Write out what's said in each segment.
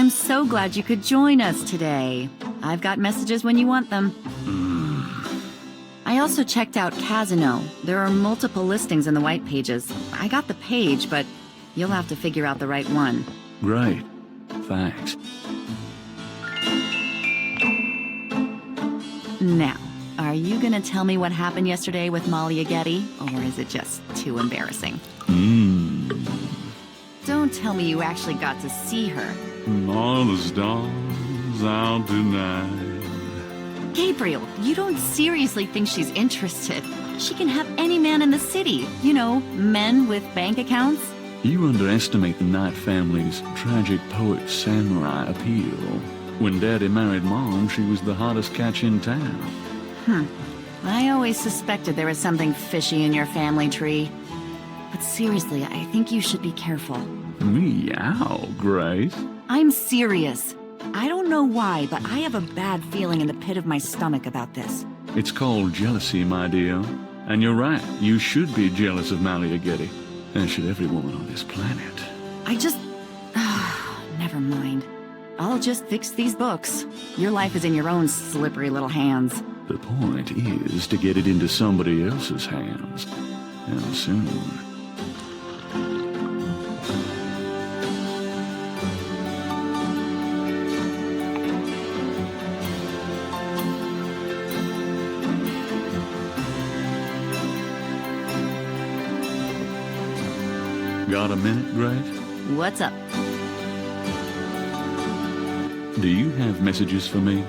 I'm so glad you could join us today. I've got messages when you want them. I also checked out Casino. There are multiple listings in the white pages. I got the page, but you'll have to figure out the right one. Great. Thanks. Now, are you gonna tell me what happened yesterday with Malia Getty, or is it just too embarrassing? Don't tell me you actually got to see her. All the stars out tonight. Gabriel, you don't seriously think she's interested. She can have any man in the city. You know, men with bank accounts. You underestimate the Knight family's tragic poet samurai appeal. When Daddy married Mom, she was the hottest catch in town. I always suspected there was something fishy in your family tree. But seriously, I think you should be careful. Meow, Grace. I'm serious. I don't know why, but I have a bad feeling in the pit of my stomach about this. It's called jealousy, my dear. And you're right, you should be jealous of Malia Getty. As should every woman on this planet. I just... never mind. I'll just fix these books. Your life is in your own slippery little hands. The point is to get it into somebody else's hands. And soon. Got a minute, Grace? What's up? Do you have messages for me?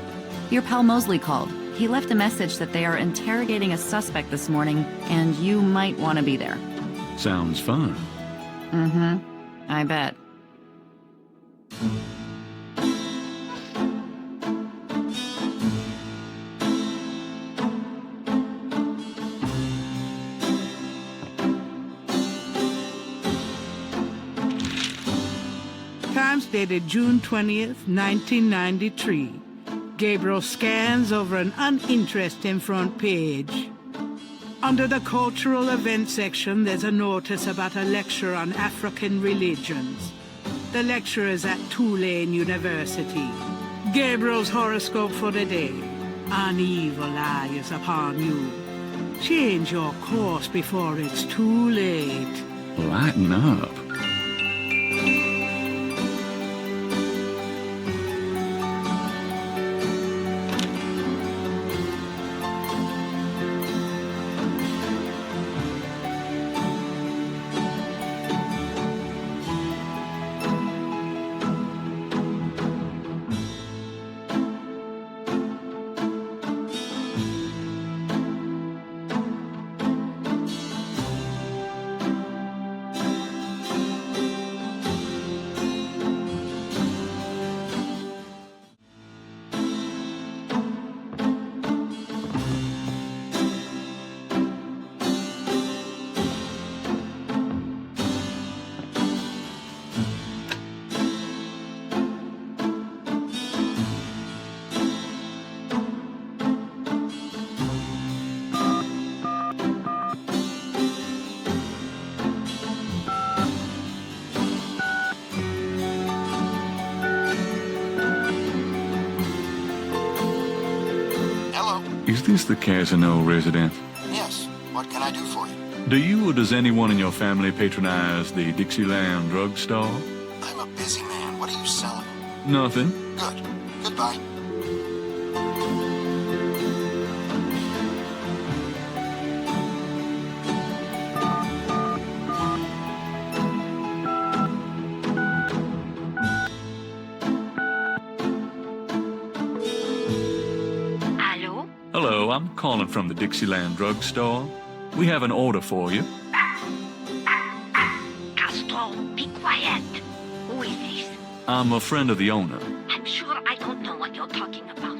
Your pal Mosley called. He left a message that they are interrogating a suspect this morning, and you might want to be there. Sounds fun. I bet. Times dated June 20th, 1993. Gabriel scans over an uninteresting front page. Under the cultural events section, there's a notice about a lecture on African religions. The lecture is at Tulane University. Gabriel's horoscope for the day. An evil eye is upon you. Change your course before it's too late. Lighten up. Is this the Casino resident? Yes. What can I do for you? Do you or does anyone in your family patronize the Dixieland drugstore? I'm a busy man. What are you selling? Nothing. Good. Goodbye. Hello, I'm calling from the Dixieland drugstore. We have an order for you. Castro, be quiet. Who is this? I'm a friend of the owner. I'm sure I don't know what you're talking about.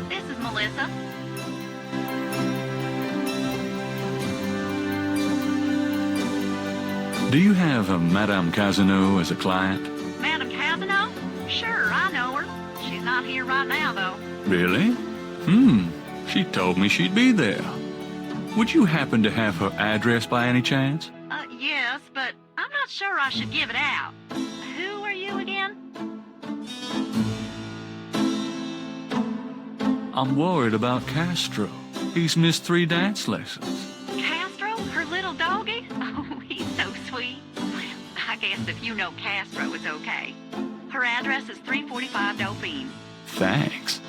This is Melissa. Do you have Madame Casino as a client? Madame Casino? Sure, I know her. She's not here right now, though. Really? She told me she'd be there. Would you happen to have her address by any chance? Yes, but I'm not sure I should give it out. Who are you again? I'm worried about Castro. He's missed 3 dance lessons. Castro? Her little doggy? Oh, he's so sweet. I guess if you know Castro, it's okay. Her address is 345 Dauphine. Thanks.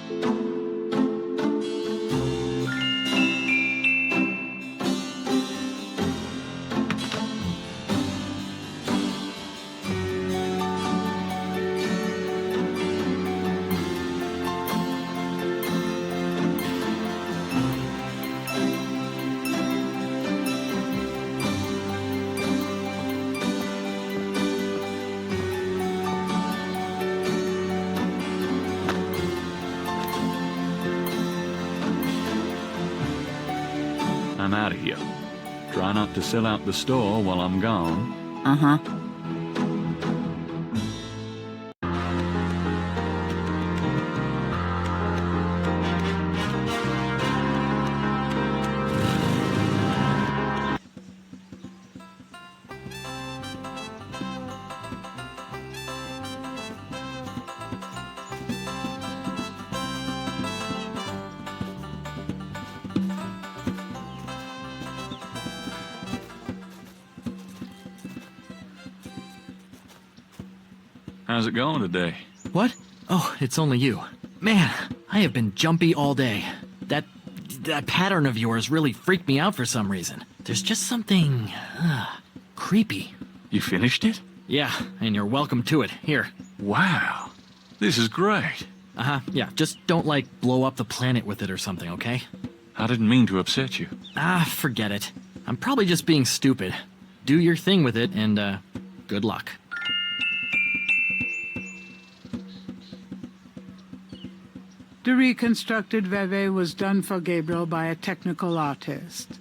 I'm out of here. Try not to sell out the store while I'm gone. Uh-huh. How's it going today? What? Oh, it's only you. Man, I have been jumpy all day. That pattern of yours really freaked me out for some reason. There's just something creepy. You finished it? Yeah, and you're welcome to it. Here. Wow. This is great. Yeah, just don't, blow up the planet with it or something, okay? I didn't mean to upset you. Forget it. I'm probably just being stupid. Do your thing with it, and, good luck. The reconstructed Veve was done for Gabriel by a technical artist.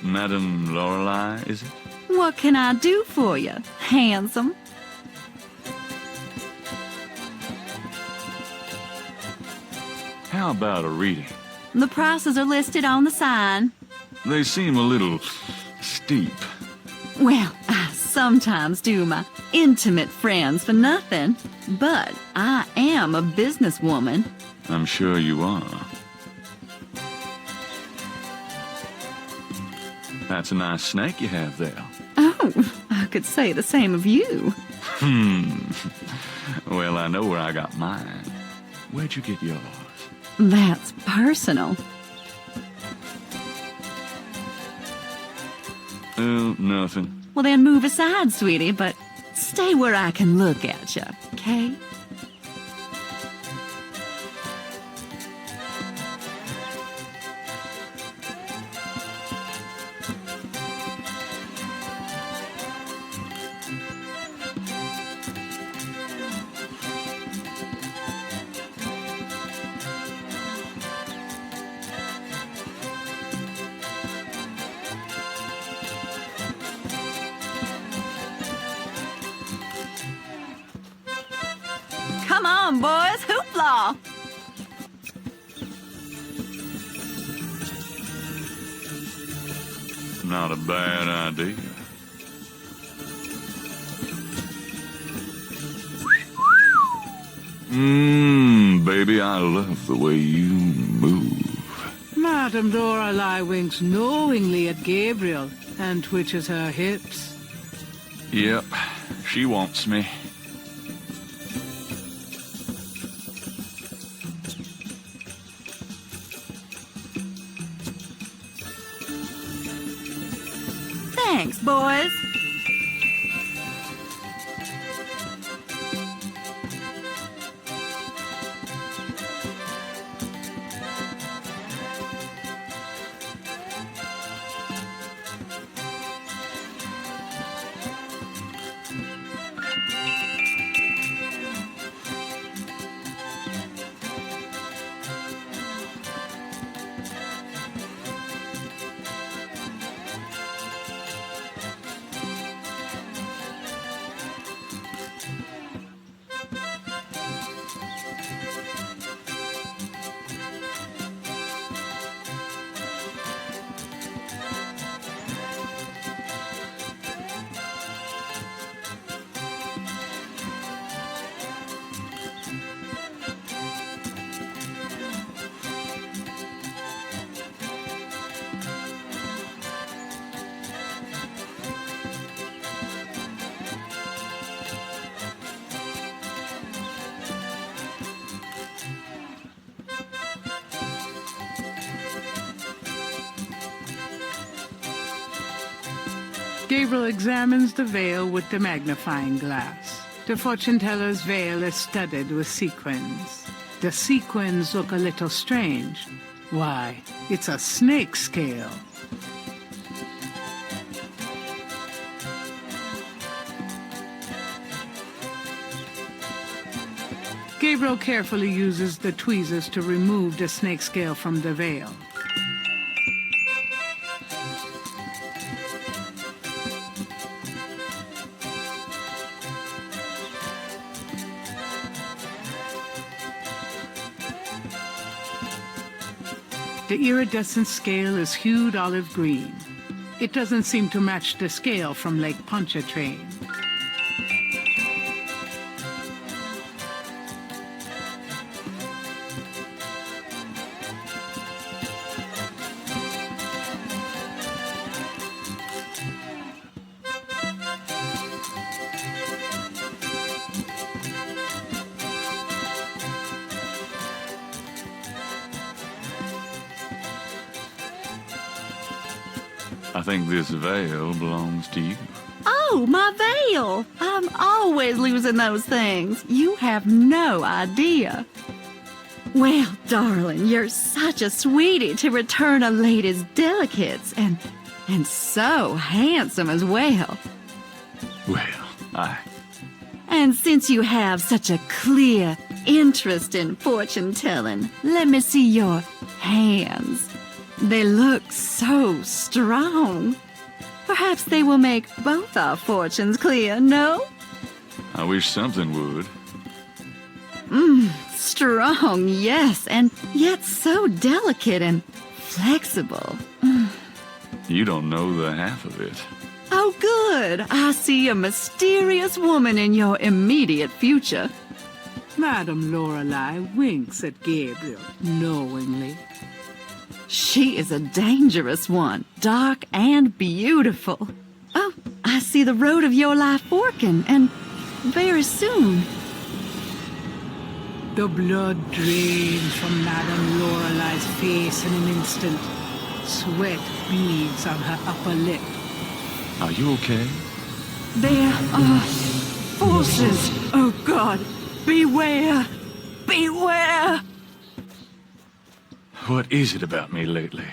Madame Lorelei, is it? What can I do for you, handsome? How about a reading? The prices are listed on the sign. They seem a little steep. Well, I sometimes do my intimate friends for nothing, but I am a businesswoman. I'm sure you are. That's a nice snake you have there. Oh, I could say the same of you. Well, I know where I got mine. Where'd you get yours? That's personal. Oh, nothing. Well, then move aside, sweetie, but stay where I can look at you, okay? Come on, boys, hoopla! Not a bad idea. Baby, I love the way you move. Madame Lorelei winks knowingly at Gabriel and twitches her hips. Yep, she wants me. Thanks, boys. Gabriel examines the veil with the magnifying glass. The fortune teller's veil is studded with sequins. The sequins look a little strange. Why, it's a snake scale. Gabriel carefully uses the tweezers to remove the snake scale from the veil. The iridescent scale is hued olive green. It doesn't seem to match the scale from Lake Pontchartrain. I think this veil belongs to you. Oh, my veil! I'm always losing those things. You have no idea. Well, darling, you're such a sweetie to return a lady's delicates, and so handsome as well. Well, And since you have such a clear interest in fortune-telling, let me see your hands. They look so strong. Perhaps they will make both our fortunes clear, no? I wish something would. Strong, yes, and yet so delicate and flexible. You don't know the half of it. Oh, good. I see a mysterious woman in your immediate future. Madame Lorelei winks at Gabriel knowingly. She is a dangerous one, dark and beautiful. Oh, I see the road of your life forking, and very soon. The blood drains from Madame Lorelei's face in an instant. Sweat beads on her upper lip. Are you okay? There are forces. Oh, God. Beware. Beware. What is it about me lately?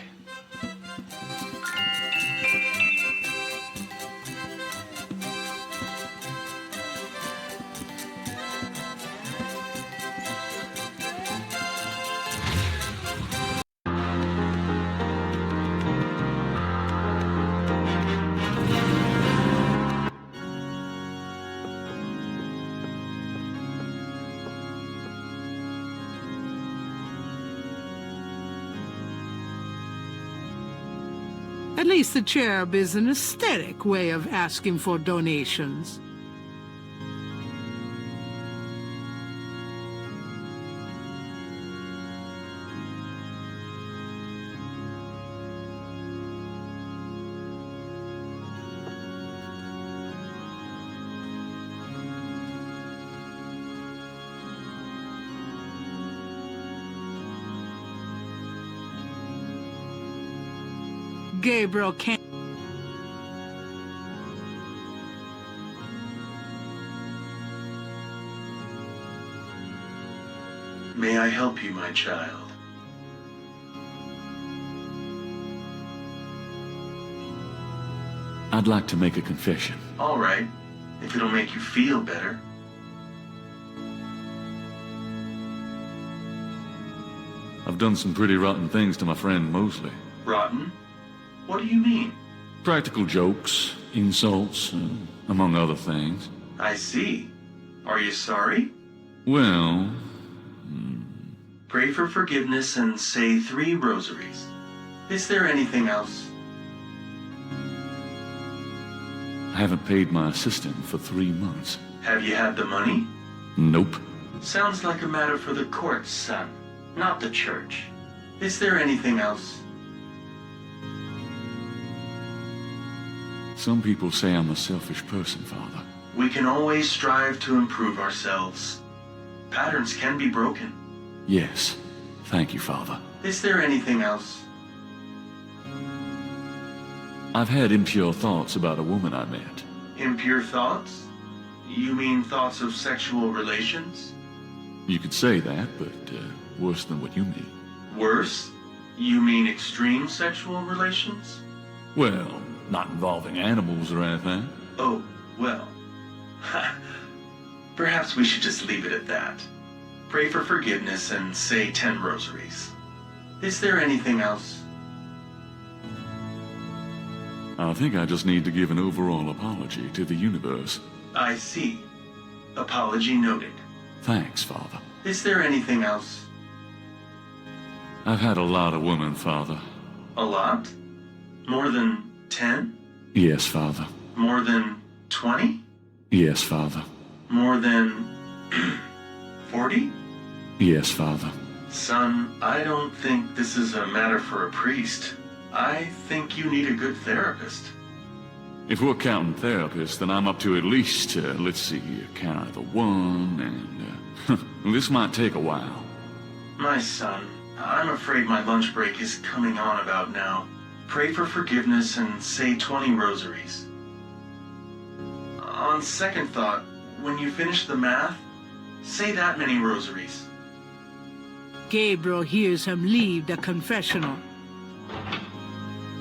At least the cherub is an aesthetic way of asking for donations. Gabriel can't. May I help you, my child? I'd like to make a confession. All right, if it'll make you feel better. I've done some pretty rotten things to my friend Mosley. Rotten? What do you mean? Practical jokes, insults, among other things. I see. Are you sorry? Well, Pray for forgiveness and say 3 rosaries. Is there anything else? I haven't paid my assistant for 3 months. Have you had the money? Nope. Sounds like a matter for the courts, son, not the church. Is there anything else? Some people say I'm a selfish person, Father. We can always strive to improve ourselves. Patterns can be broken. Yes. Thank you, Father. Is there anything else? I've had impure thoughts about a woman I met. Impure thoughts? You mean thoughts of sexual relations? You could say that, but worse than what you mean. Worse? You mean extreme sexual relations? Well, not involving animals or anything. Oh, well. Perhaps we should just leave it at that. Pray for forgiveness and say 10 rosaries. Is there anything else? I think I just need to give an overall apology to the universe. I see. Apology noted. Thanks, Father. Is there anything else? I've had a lot of women, Father. A lot? More than 10? Yes, Father. More than 20? Yes, Father. More than 40? Yes, Father. Son, I don't think this is a matter for a priest. I think you need a good therapist. If we're counting therapists, then I'm up to at least, let's see, count the one, and this might take a while. My son, I'm afraid my lunch break is coming on about now. Pray for forgiveness and say 20 rosaries. On second thought, when you finish the math, say that many rosaries. Gabriel hears him leave the confessional.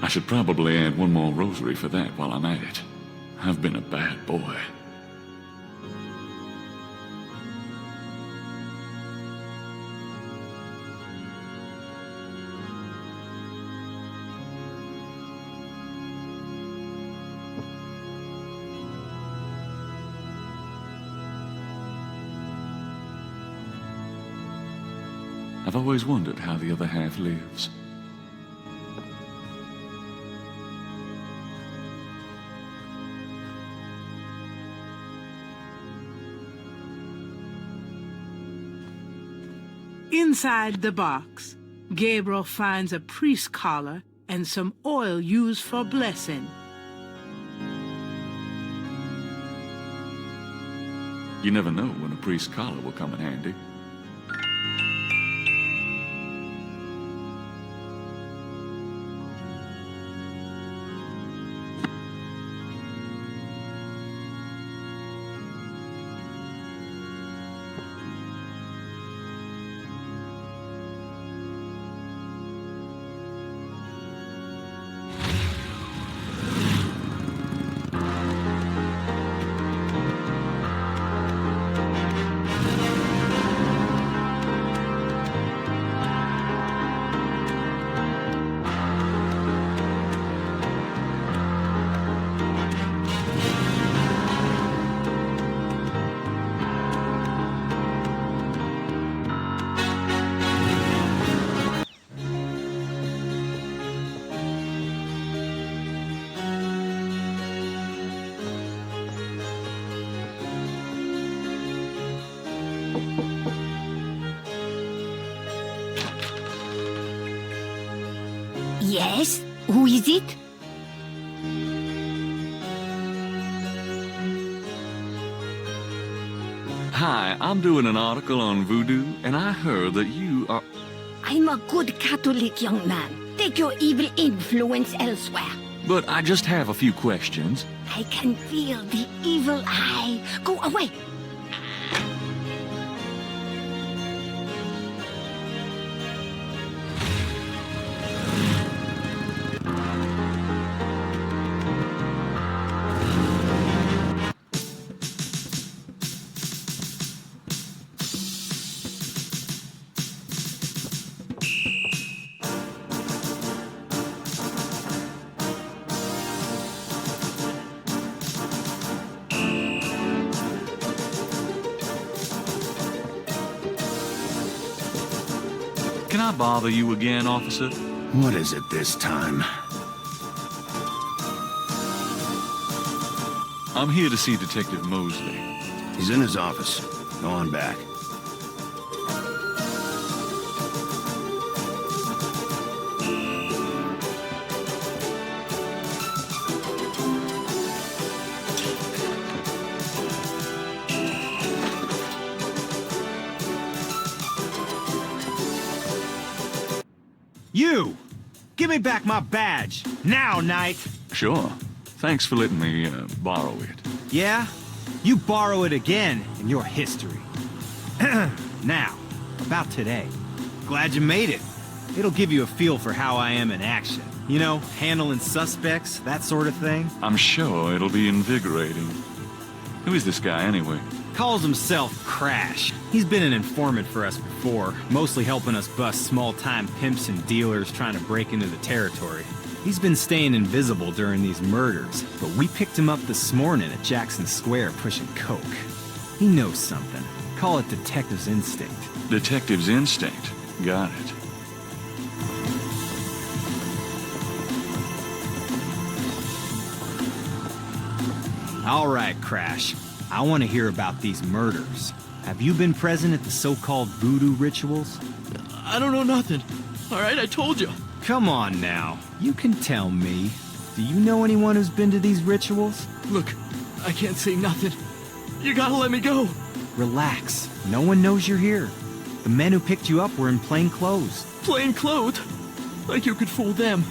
I should probably add one more rosary for that while I'm at it. I've been a bad boy. I've always wondered how the other half lives. Inside the box, Gabriel finds a priest collar and some oil used for blessing. You never know when a priest's collar will come in handy. Yes? Who is it? Hi, I'm doing an article on voodoo, and I heard that you are... I'm a good Catholic young man. Take your evil influence elsewhere. But I just have a few questions. I can feel the evil eye. Go away. Can I bother you again, officer? What is it this time? I'm here to see Detective Mosley. He's in his office. Go on back. You! Give me back my badge! Now, Knight! Sure. Thanks for letting me borrow it. Yeah? You borrow it again in your history. Now, about today. Glad you made it. It'll give you a feel for how I am in action. You know, handling suspects, that sort of thing. I'm sure it'll be invigorating. Who is this guy, anyway? Calls himself Crash. He's been an informant for us before, mostly helping us bust small-time pimps and dealers trying to break into the territory. He's been staying invisible during these murders, but we picked him up this morning at Jackson Square pushing coke. He knows something. Call it detective's instinct. Detective's instinct. Got it. All right, Crash. I want to hear about these murders. Have you been present at the so-called voodoo rituals? I don't know nothing. All right, I told you. Come on now. You can tell me. Do you know anyone who's been to these rituals? Look, I can't say nothing. You gotta let me go. Relax. No one knows you're here. The men who picked you up were in plain clothes. Plain clothes? Like you could fool them.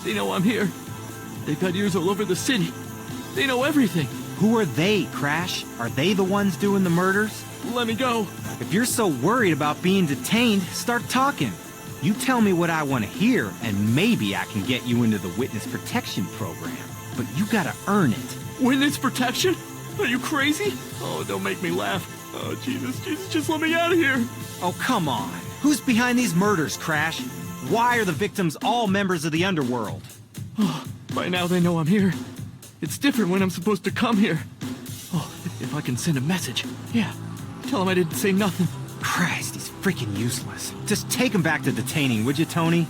They know I'm here. They've got ears all over the city. They know everything. Who are they, Crash? Are they the ones doing the murders? Let me go. If you're so worried about being detained, start talking. You tell me what I want to hear, and maybe I can get you into the witness protection program. But you gotta earn it. Witness protection? Are you crazy? Oh, don't make me laugh. Oh, Jesus, just let me out of here. Oh, come on. Who's behind these murders, Crash? Why are the victims all members of the underworld? Oh, by now they know I'm here. It's different when I'm supposed to come here. Oh, if I can send a message. Yeah, tell him I didn't say nothing. Christ, he's freaking useless. Just take him back to detaining, would you, Tony?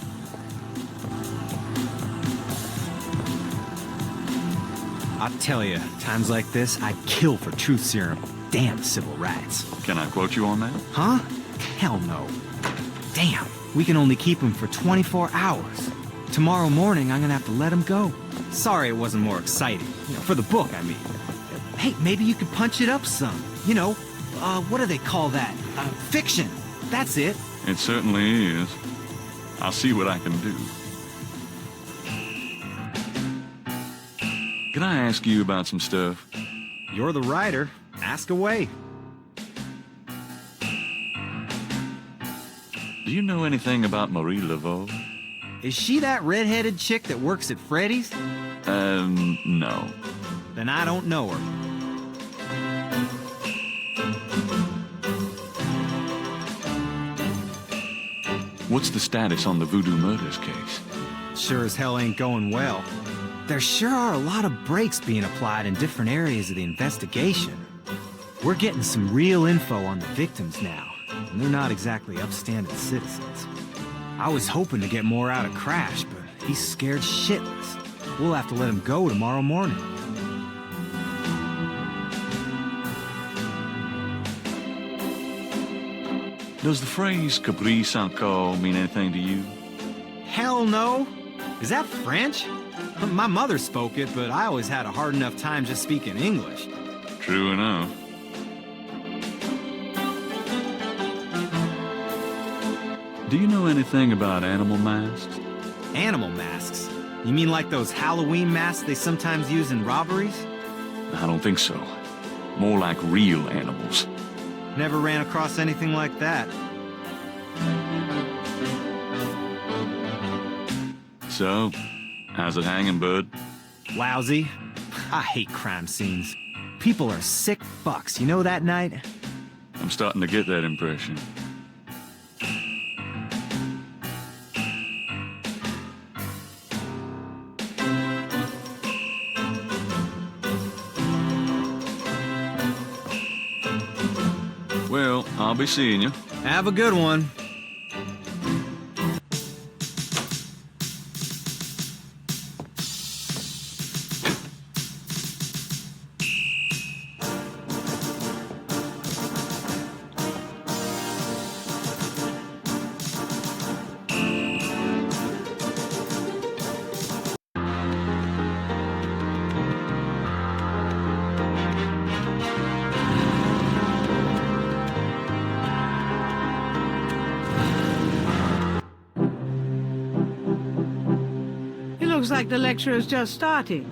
I'll tell you, times like this, I'd kill for truth serum. Damn civil rights. Can I quote you on that? Huh? Hell no. Damn, we can only keep him for 24 hours. Tomorrow morning, I'm gonna have to let him go. Sorry it wasn't more exciting. You know, for the book, I mean. Hey, maybe you could punch it up some. You know, what do they call that? Fiction. That's it. It certainly is. I'll see what I can do. Can I ask you about some stuff? You're the writer. Ask away. Do you know anything about Marie Laveau? Is she that red-headed chick that works at Freddy's? No. Then I don't know her. What's the status on the Voodoo Murders case? Sure as hell ain't going well. There sure are a lot of brakes being applied in different areas of the investigation. We're getting some real info on the victims now, and they're not exactly upstanding citizens. I was hoping to get more out of Crash, but he's scared shitless. We'll have to let him go tomorrow morning. Does the phrase caprice encore mean anything to you? Hell no! Is that French? My mother spoke it, but I always had a hard enough time just speaking English. True enough. Do you know anything about animal masks? Animal masks? You mean like those Halloween masks they sometimes use in robberies? I don't think so. More like real animals. Never ran across anything like that. So, how's it hanging, bud? Lousy. I hate crime scenes. People are sick fucks, you know that, Knight? I'm starting to get that impression. Well, I'll be seeing you. Have a good one. Looks like the lecture is just starting.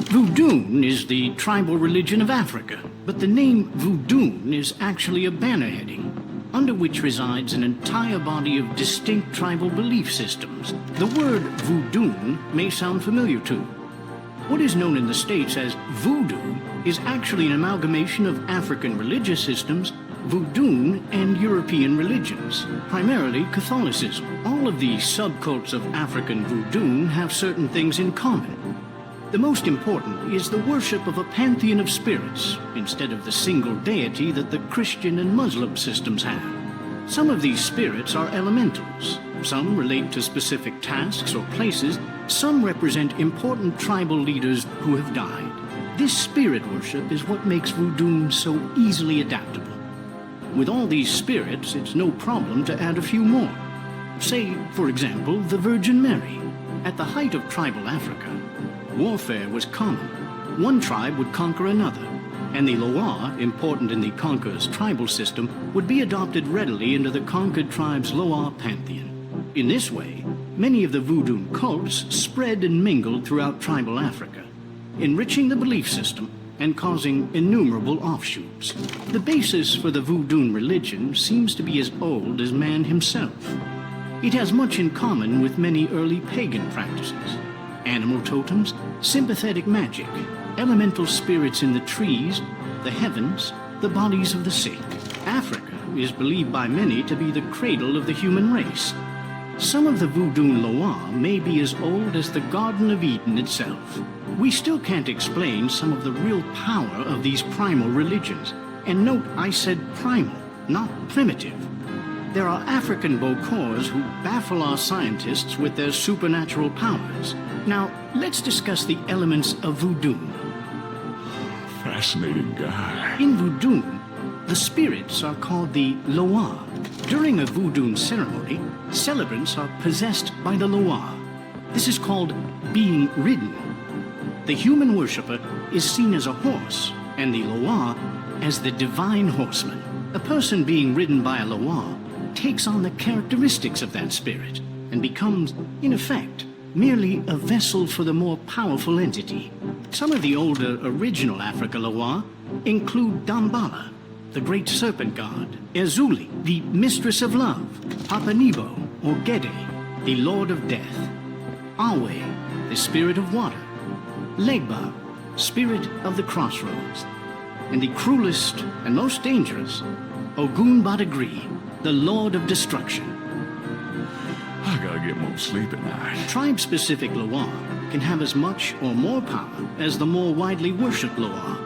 Voodoo is the tribal religion of Africa, but the name Voodoo is actually a banner heading, under which resides an entire body of distinct tribal belief systems. The word voodoo may sound familiar to you. What is known in the States as voodoo is actually an amalgamation of African religious systems, voodoo, and European religions, primarily Catholicism. All of these subcults of African voodoo have certain things in common. The most important is the worship of a pantheon of spirits, instead of the single deity that the Christian and Muslim systems have. Some of these spirits are elementals. Some relate to specific tasks or places. Some represent important tribal leaders who have died. This spirit worship is what makes voodoo so easily adaptable. With all these spirits, it's no problem to add a few more. Say, for example, the Virgin Mary. At the height of tribal Africa, warfare was common. One tribe would conquer another, and the Loa, important in the conqueror's tribal system, would be adopted readily into the conquered tribe's Loa pantheon. In this way, many of the voodoo cults spread and mingled throughout tribal Africa, enriching the belief system and causing innumerable offshoots. The basis for the voodoo religion seems to be as old as man himself. It has much in common with many early pagan practices: animal totems, sympathetic magic, elemental spirits in the trees, the heavens, the bodies of the sick. Africa is believed by many to be the cradle of the human race. Some of the voodoo Loa may be as old as the Garden of Eden itself. We still can't explain some of the real power of these primal religions. And note, I said primal, not primitive. There are African Bokors who baffle our scientists with their supernatural powers. Now, let's discuss the elements of voodoo. Fascinating guy. In voodoo, the spirits are called the Loa. During a voodoo ceremony, celebrants are possessed by the Loa. This is called being ridden. The human worshipper is seen as a horse, and the Loa as the divine horseman. A person being ridden by a Loa takes on the characteristics of that spirit and becomes, in effect, merely a vessel for the more powerful entity. Some of the older original Africa Loa include Dambala, the great serpent god, Ezuli, the mistress of love, Papanibo, or Gede, the lord of death, Awe, the spirit of water, Legba, spirit of the crossroads, and the cruelest and most dangerous, Ogun Badagri, the lord of destruction. I gotta get more sleep at night. Tribe-specific Loa can have as much or more power as the more widely worshipped Loa.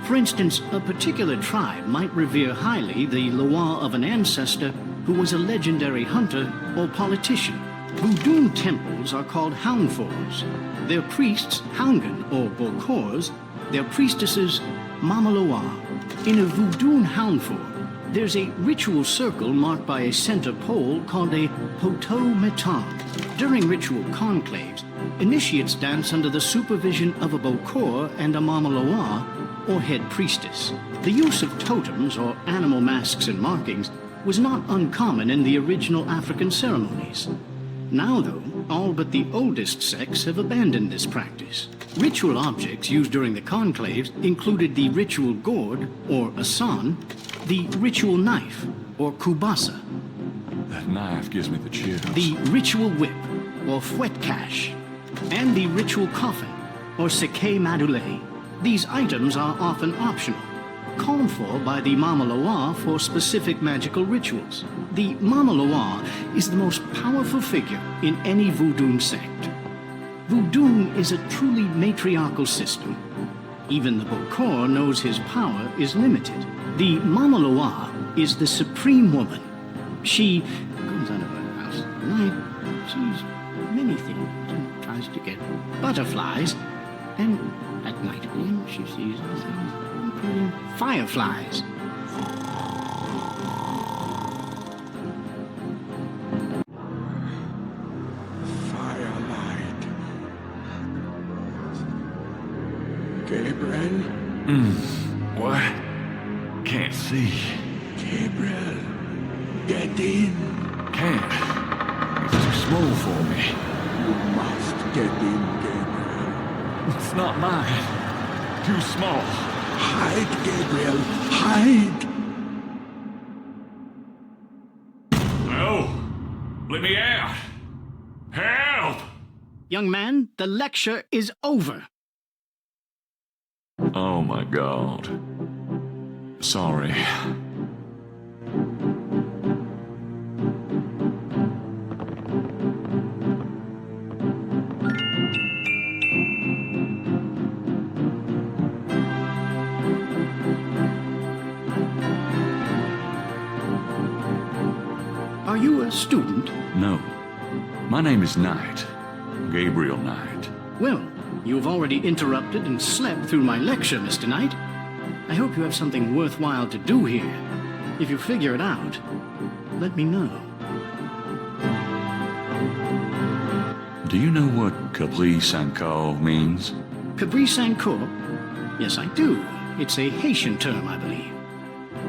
For instance, a particular tribe might revere highly the Loa of an ancestor who was a legendary hunter or politician. Voodoo temples are called Houndfors. Their priests, Houngan or Bokors, their priestesses, Mama Loa. In a Voodoo Houndfor, there's a ritual circle marked by a center pole called a Poto Meton. During ritual conclaves, initiates dance under the supervision of a Bokor and a Mama Loa, or head priestess. The use of totems, or animal masks and markings, was not uncommon in the original African ceremonies. Now, though, all but the oldest sects have abandoned this practice. Ritual objects used during the conclaves included the ritual gourd, or asan, the ritual knife, or kubasa, That knife gives me the chills. the ritual whip, or fouetcache, and the ritual coffin, or seke madule. These items are often optional, called for by the Mama Loa for specific magical rituals. The Mama Loa is the most powerful figure in any voodoo sect. Voodoo is a truly matriarchal system. Even the Bokor knows his power is limited. The Mama Loa is the supreme woman. She comes out of her house at night, sees many things, and tries to get butterflies, and at night again she sees other things, including fireflies. Firelight. Gabriel? What? Can't see. Gabriel, get in. Can't. It's too small for me. You must get in, Gabriel. It's not mine. Too small. Hide, Gabriel. Hide! No! Let me out! Help! Young man, the lecture is over. Oh my God. Sorry. Are you a student? No. My name is Knight. Gabriel Knight. Well, you've already interrupted and slept through my lecture, Mr. Knight. I hope you have something worthwhile to do here. If you figure it out, let me know. Do you know what Capri Sanko means? Capri Sanko? Yes, I do. It's a Haitian term, I believe.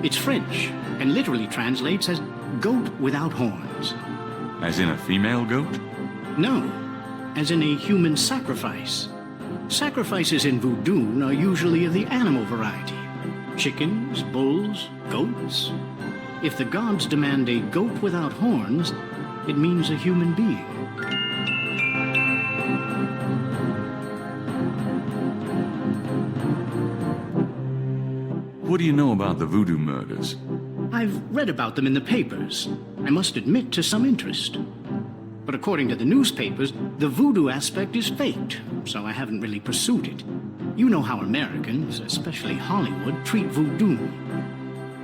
It's French, and literally translates as goat without horns. As in a female goat? No, as in a human sacrifice. Sacrifices in voodoo are usually of the animal variety. Chickens, bulls, goats. If the gods demand a goat without horns, it means a human being. What do you know about the voodoo murders? I've read about them in the papers. I must admit to some interest. But according to the newspapers, the voodoo aspect is faked, so I haven't really pursued it. You know how Americans, especially Hollywood, treat voodoo.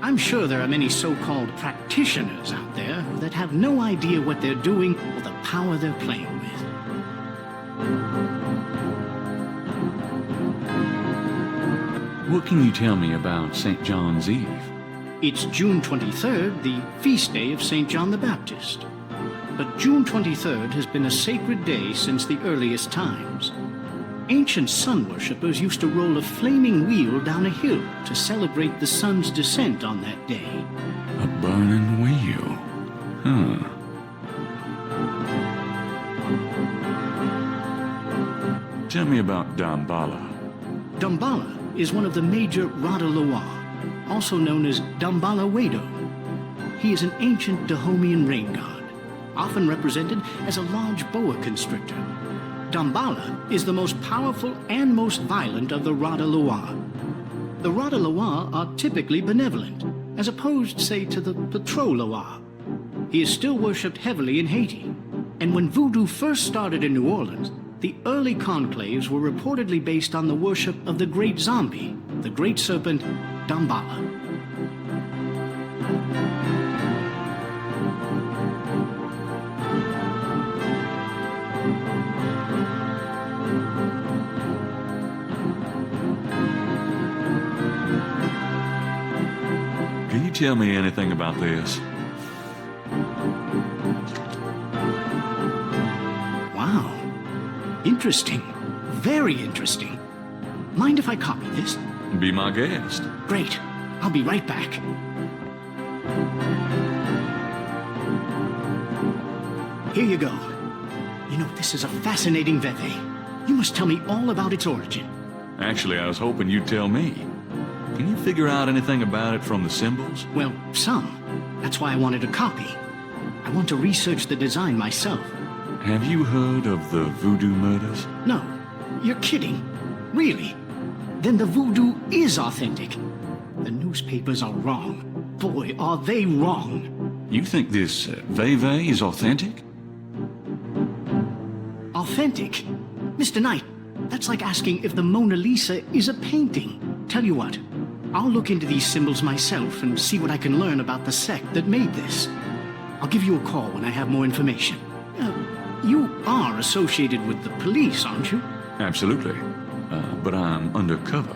I'm sure there are many so-called practitioners out there that have no idea what they're doing or the power they're playing with. What can you tell me about St. John's Eve? It's June 23rd, the feast day of St. John the Baptist. But June 23rd has been a sacred day since the earliest times. Ancient sun worshippers used to roll a flaming wheel down a hill to celebrate the sun's descent on that day. A burning wheel. Huh. Tell me about Damballa. Damballa is one of the major Rada Loa, also known as Damballa Wado. He is an ancient Dahomean rain god, often represented as a large boa constrictor. Damballa is the most powerful and most violent of the Rada Loa. The Rada Loa are typically benevolent, as opposed, say, to the Patrol Loa. He is still worshipped heavily in Haiti, and when voodoo first started in New Orleans, the early conclaves were reportedly based on the worship of the great zombie, the great serpent, Damballa. Can you tell me anything about this? Wow. Interesting. Very interesting. Mind if I copy this? Be my guest. Great. I'll be right back. Here you go. You know, this is a fascinating veve. You must tell me all about its origin. Actually, I was hoping you'd tell me. Can you figure out anything about it from the symbols? Well, some. That's why I wanted a copy. I want to research the design myself. Have you heard of the voodoo murders? No. You're kidding. Really? Then the voodoo is authentic. The newspapers are wrong. Boy, are they wrong. You think this veve is authentic? Authentic? Mr. Knight, that's like asking if the Mona Lisa is a painting. Tell you what, I'll look into these symbols myself and see what I can learn about the sect that made this. I'll give you a call when I have more information. You are associated with the police, aren't you? Absolutely. But I'm undercover.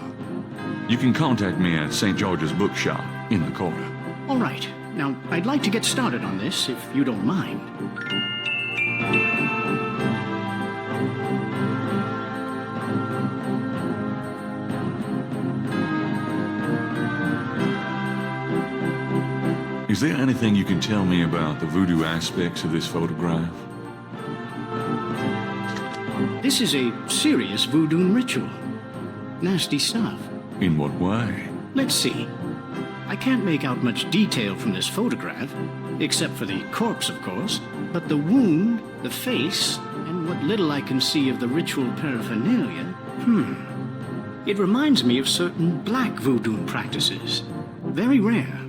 You can contact me at St. George's Bookshop in the quarter. All right. Now, I'd like to get started on this, if you don't mind. Is there anything you can tell me about the voodoo aspects of this photograph? This is a serious voodoo ritual. Nasty stuff. In what way? Let's see. I can't make out much detail from this photograph, except for the corpse, of course. But the wound, the face, and what little I can see of the ritual paraphernalia, it reminds me of certain black voodoo practices. Very rare.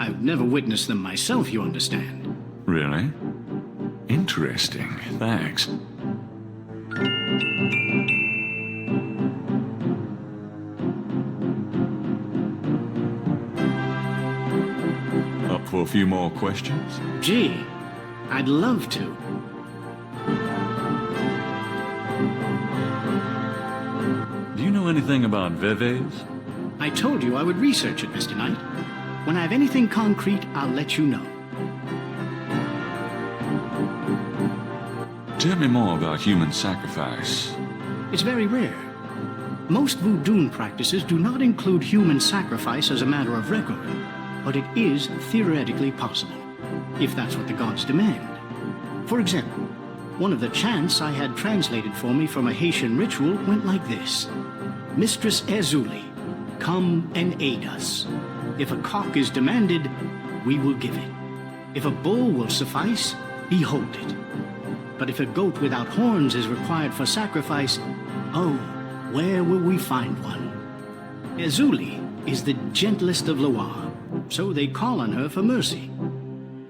I've never witnessed them myself, you understand. Really? Interesting. Thanks. Up for a few more questions? Gee, I'd love to. Do you know anything about Veves? I told you I would research it, Mr. Knight. When I have anything concrete, I'll let you know. Tell me more about human sacrifice. It's very rare. Most voodoo practices do not include human sacrifice as a matter of record, but it is theoretically possible, if that's what the gods demand. For example, one of the chants I had translated for me from a Haitian ritual went like this. Mistress Ezuli, come and aid us. If a cock is demanded, we will give it. If a bull will suffice, behold it. But if a goat without horns is required for sacrifice, oh, where will we find one? Ezuli is the gentlest of Loire, so they call on her for mercy.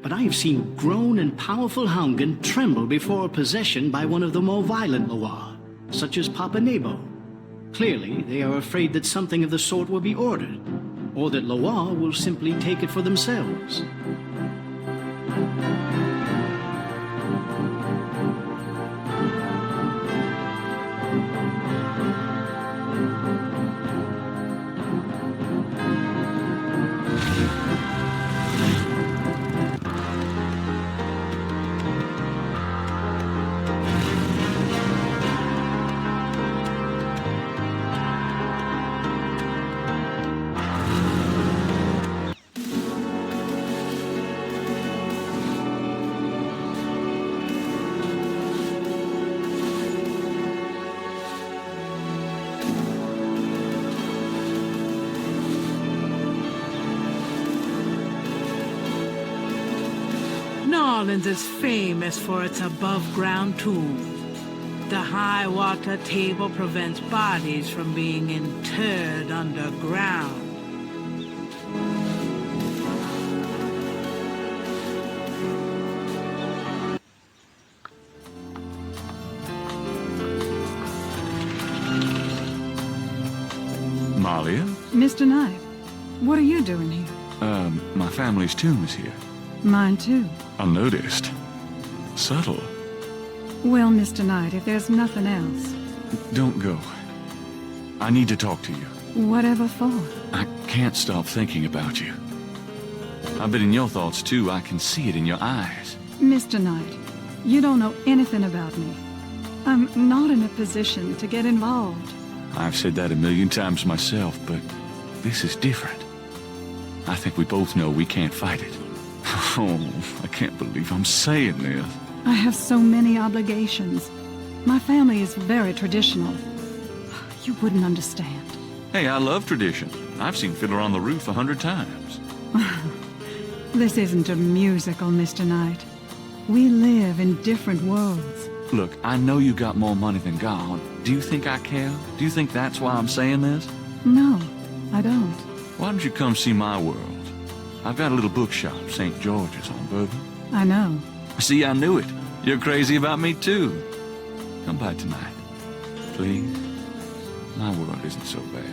But I have seen grown and powerful Houngan tremble before possession by one of the more violent Loire, such as Papa Nebo. Clearly, they are afraid that something of the sort will be ordered, or that Loire will simply take it for themselves. New Orleans is famous for its above-ground tombs. The high water table prevents bodies from being interred underground. Malia? Mr. Knight, what are you doing here? My family's tomb is here. Mine too. Unnoticed. Subtle. Well, Mr. Knight, if there's nothing else. Don't go. I need to talk to you. Whatever for? I can't stop thinking about you. I've been in your thoughts too. I can see it in your eyes. Mr. Knight, you don't know anything about me. I'm not in a position to get involved. I've said that a million times myself, but this is different. I think we both know we can't fight it. Oh, I can't believe I'm saying this. I have so many obligations. My family is very traditional. You wouldn't understand. Hey, I love tradition. I've seen Fiddler on the Roof 100 times. This isn't a musical, Mr. Knight. We live in different worlds. Look, I know you got more money than God. Do you think I care? Do you think that's why I'm saying this? No, I don't. Why don't you come see my world? I've got a little bookshop, St. George's on Bourbon. I know. See, I knew it. You're crazy about me, too. Come by tonight. Please. My world isn't so bad.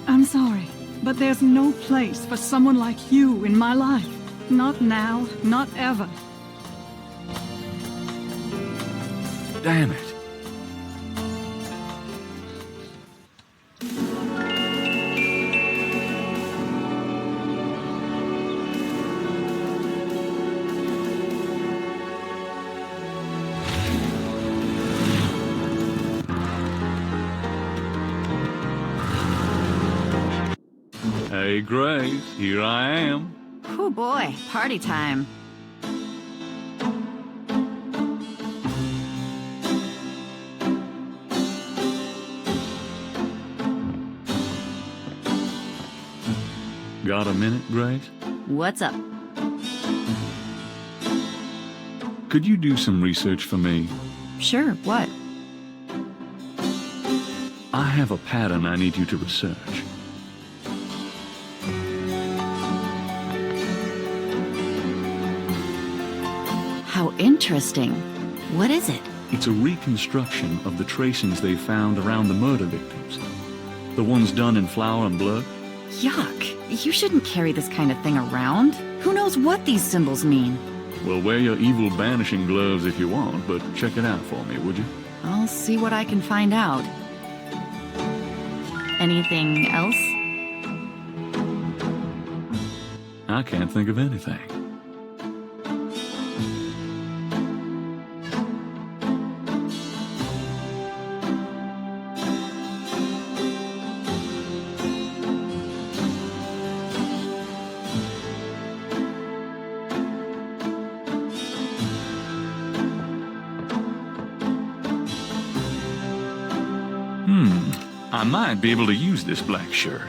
I'm sorry, but there's no place for someone like you in my life. Not now, not ever. Damn it. Hey, Grace, here I am. Oh boy, party time. Got a minute, Grace? What's up? Could you do some research for me? Sure, what? I have a pattern I need you to research. How interesting. What is it? It's a reconstruction of the tracings they found around the murder victims. The ones done in flour and blood. Yuck. You shouldn't carry this kind of thing around. Who knows what these symbols mean? Well, wear your evil banishing gloves if you want, but check it out for me, would you? I'll see what I can find out. Anything else? I can't think of anything. I might be able to use this black shirt.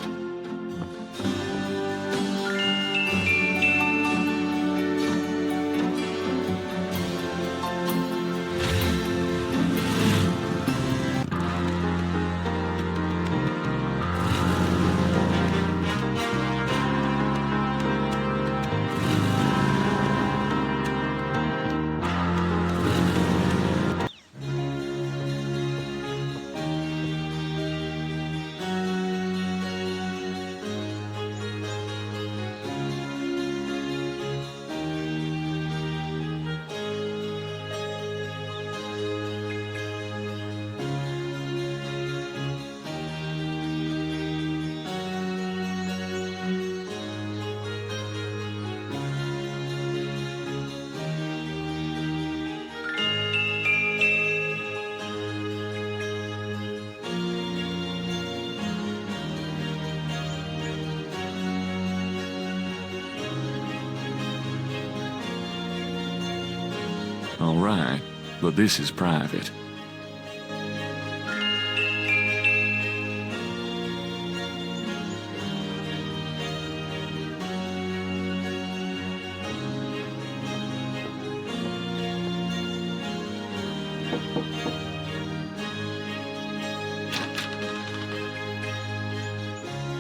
All right, but this is private.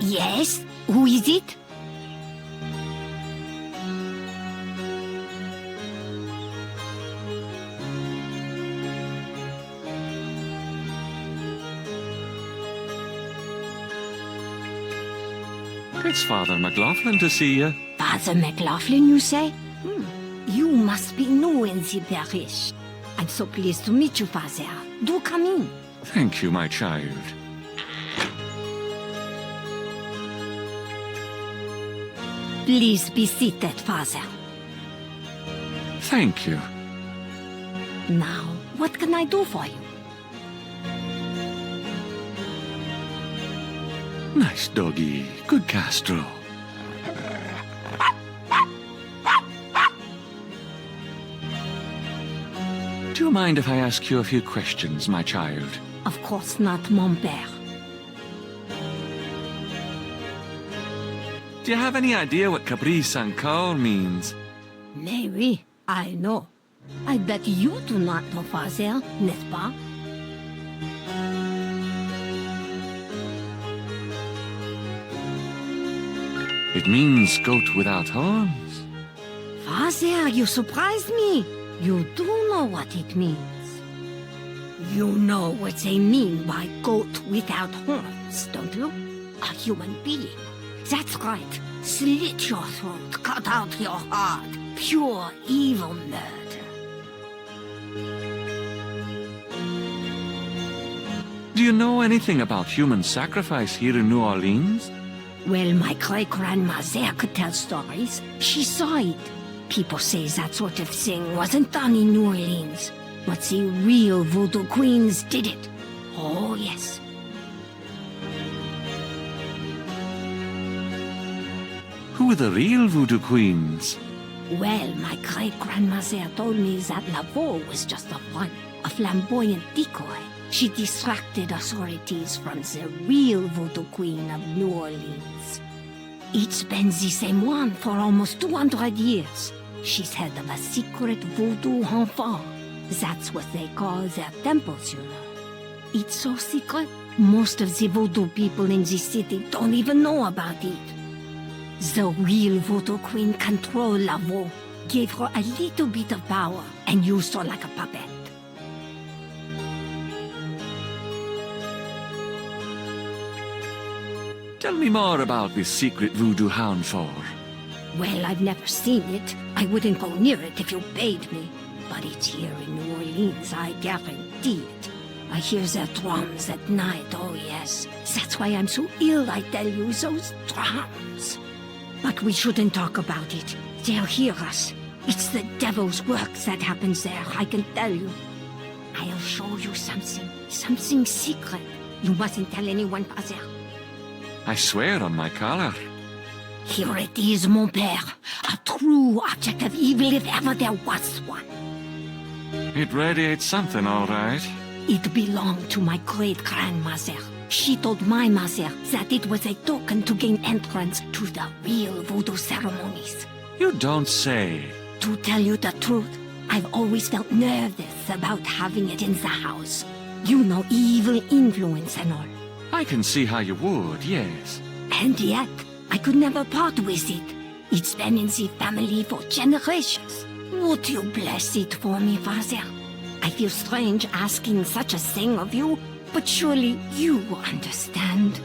Yes? Who is it? It's Father McLaughlin to see you. Father McLaughlin, you say? You must be new in the parish. I'm so pleased to meet you, Father. Do come in. Thank you, my child. Please be seated, Father. Thank you. Now, what can I do for you? Nice doggy. Good Castro. Do you mind if I ask you a few questions, my child? Of course not, mon père. Do you have any idea what Caprice encore means? Mary, I know. I bet you do not know, Father, n'est-ce pas? It means goat without horns. Father, you surprised me. You do know what it means. You know what they mean by goat without horns, don't you? A human being. That's right. Slit your throat, cut out your heart. Pure evil murder. Do you know anything about human sacrifice here in New Orleans? Well, my great-grandmother could tell stories. She saw it. People say that sort of thing wasn't done in New Orleans, but the real voodoo queens did it. Oh, yes. Who are the real voodoo queens? Well, my great-grandmother told me that Laveau was just a front, a flamboyant decoy. She distracted authorities from the real voodoo queen of New Orleans. It's been the same one for almost 200 years. She's head of a secret voodoo enfant. That's what they call their temples, you know. It's so secret, most of the voodoo people in the city don't even know about it. The real voodoo queen controlled Lavo, gave her a little bit of power, and used her like a puppet. Tell me more about this secret voodoo hound for. Well, I've never seen it. I wouldn't go near it if you paid me. But it's here in New Orleans, I guarantee it. I hear their drums at night, oh yes. That's why I'm so ill, I tell you, those drums. But we shouldn't talk about it. They'll hear us. It's the devil's work that happens there, I can tell you. I'll show you something secret. You mustn't tell anyone, Father. I swear on my collar. Here it is, mon père. A true object of evil if ever there was one. It radiates something, all right. It belonged to my great-grandmother. She told my mother that it was a token to gain entrance to the real voodoo ceremonies. You don't say. To tell you the truth, I've always felt nervous about having it in the house. You know, evil influence and all. I can see how you would, yes. And yet, I could never part with it. It's been in the family for generations. Would you bless it for me, Father? I feel strange asking such a thing of you, but surely you understand.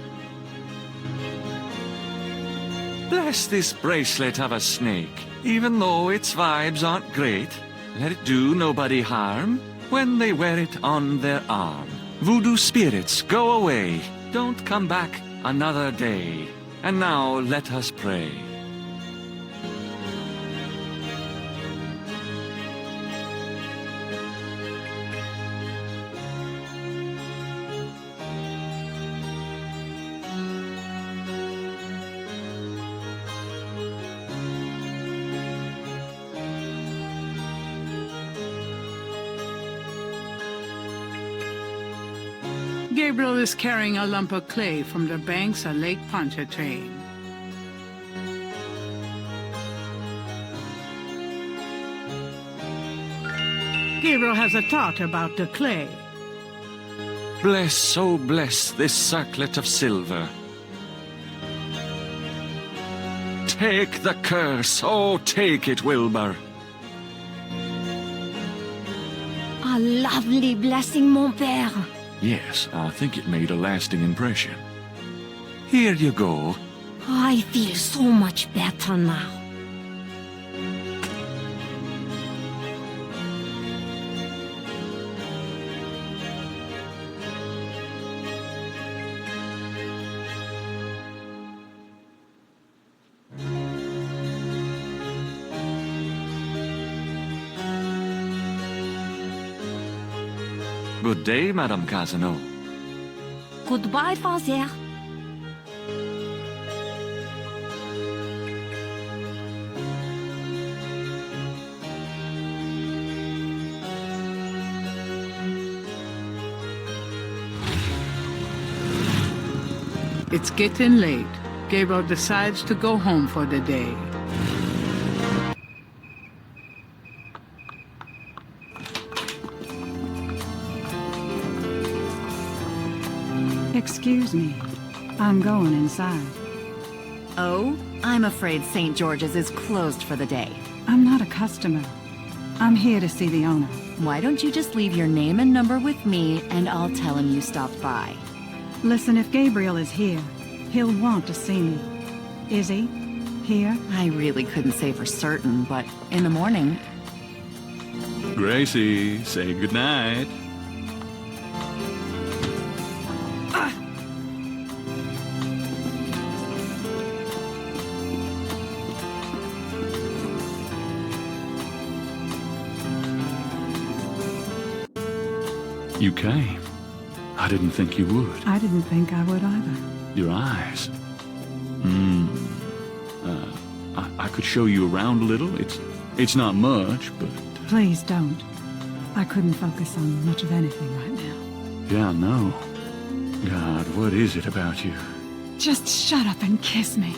Bless this bracelet of a snake. Even though its vibes aren't great, let it do nobody harm when they wear it on their arm. Voodoo spirits, go away. Don't come back another day. And now let us pray. Gabriel is carrying a lump of clay from the banks of Lake Pontchartrain. Gabriel has a thought about the clay. Bless, oh bless this circlet of silver. Take the curse, oh take it, Wilbur. A lovely blessing, mon père. Yes, I think it made a lasting impression. Here you go. I feel so much better now. Good day, Madame Casino. Goodbye, Father. It's getting late. Gabriel decides to go home for the day. Excuse me. I'm going inside. Oh, I'm afraid St. George's is closed for the day. I'm not a customer. I'm here to see the owner. Why don't you just leave your name and number with me, and I'll tell him you stopped by. Listen, if Gabriel is here, he'll want to see me. Is he? Here? I really couldn't say for certain, but in the morning... Gracie, say goodnight. You came. I didn't think you would. I didn't think I would either. Your eyes. I could show you around a little. It's not much, but... Please don't. I couldn't focus on much of anything right now. Yeah, I know. God, what is it about you? Just shut up and kiss me.